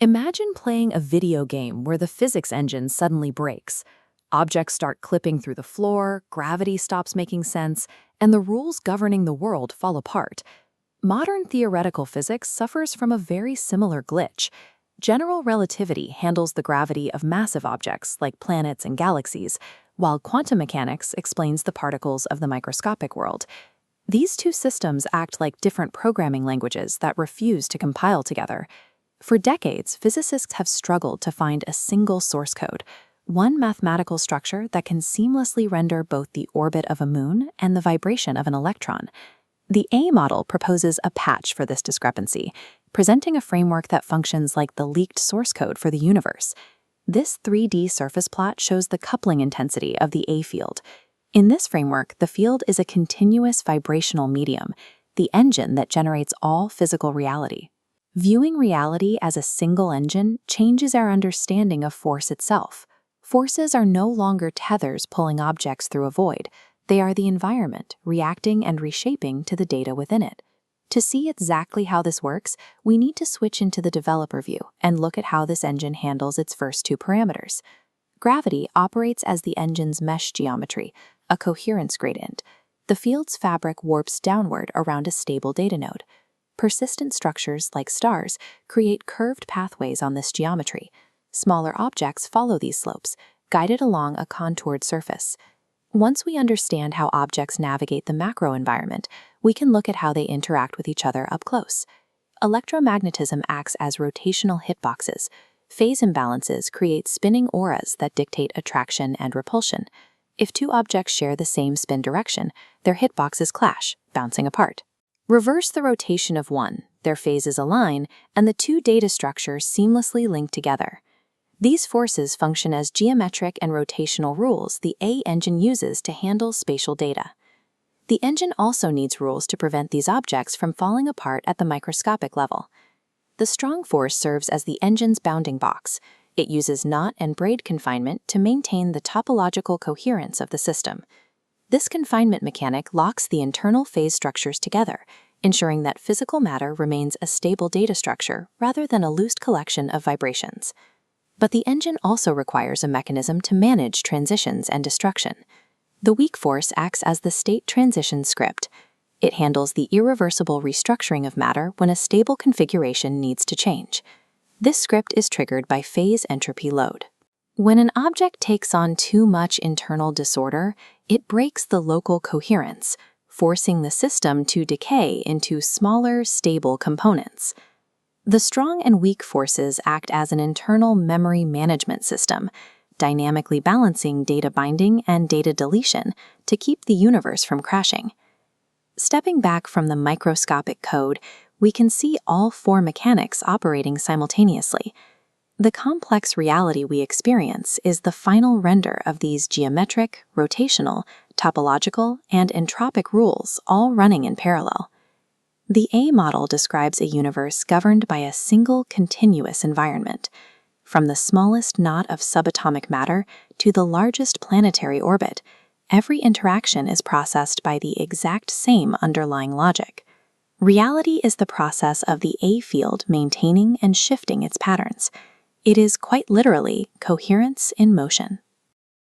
Imagine playing a video game where the physics engine suddenly breaks. Objects start clipping through the floor, gravity stops making sense, and the rules governing the world fall apart. Modern theoretical physics suffers from a very similar glitch. General relativity handles the gravity of massive objects like planets and galaxies, while quantum mechanics explains the particles of the microscopic world. These two systems act like different programming languages that refuse to compile together. For decades, physicists have struggled to find a single source code, one mathematical structure that can seamlessly render both the orbit of a moon and the vibration of an electron. The A model proposes a patch for this discrepancy, presenting a framework that functions like the leaked source code for the universe. This 3D surface plot shows the coupling intensity of the A field. In this framework, the field is a continuous vibrational medium, the engine that generates all physical reality. Viewing reality as a single engine changes our understanding of force itself. Forces are no longer tethers pulling objects through a void. They are the environment, reacting and reshaping to the data within it. To see exactly how this works, we need to switch into the developer view and look at how this engine handles its first two parameters. Gravity operates as the engine's mesh geometry, a coherence gradient. The field's fabric warps downward around a stable data node. Persistent structures, like stars, create curved pathways on this geometry. Smaller objects follow these slopes, guided along a contoured surface. Once we understand how objects navigate the macro environment, we can look at how they interact with each other up close. Electromagnetism acts as rotational hitboxes. Phase imbalances create spinning auras that dictate attraction and repulsion. If two objects share the same spin direction, their hitboxes clash, bouncing apart. Reverse the rotation of one, their phases align, and the two data structures seamlessly link together. These forces function as geometric and rotational rules the A engine uses to handle spatial data. The engine also needs rules to prevent these objects from falling apart at the microscopic level. The strong force serves as the engine's bounding box. It uses knot and braid confinement to maintain the topological coherence of the system. This confinement mechanic locks the internal phase structures together, ensuring that physical matter remains a stable data structure rather than a loose collection of vibrations. But the engine also requires a mechanism to manage transitions and destruction. The weak force acts as the state transition script. It handles the irreversible restructuring of matter when a stable configuration needs to change. This script is triggered by phase entropy load. When an object takes on too much internal disorder, it breaks the local coherence, forcing the system to decay into smaller, stable components. The strong and weak forces act as an internal memory management system, dynamically balancing data binding and data deletion to keep the universe from crashing. Stepping back from the microscopic code, we can see all four mechanics operating simultaneously. The complex reality we experience is the final render of these geometric, rotational, topological, and entropic rules all running in parallel. The A model describes a universe governed by a single continuous environment. From the smallest knot of subatomic matter to the largest planetary orbit, every interaction is processed by the exact same underlying logic. Reality is the process of the A field maintaining and shifting its patterns. It is quite literally coherence in motion.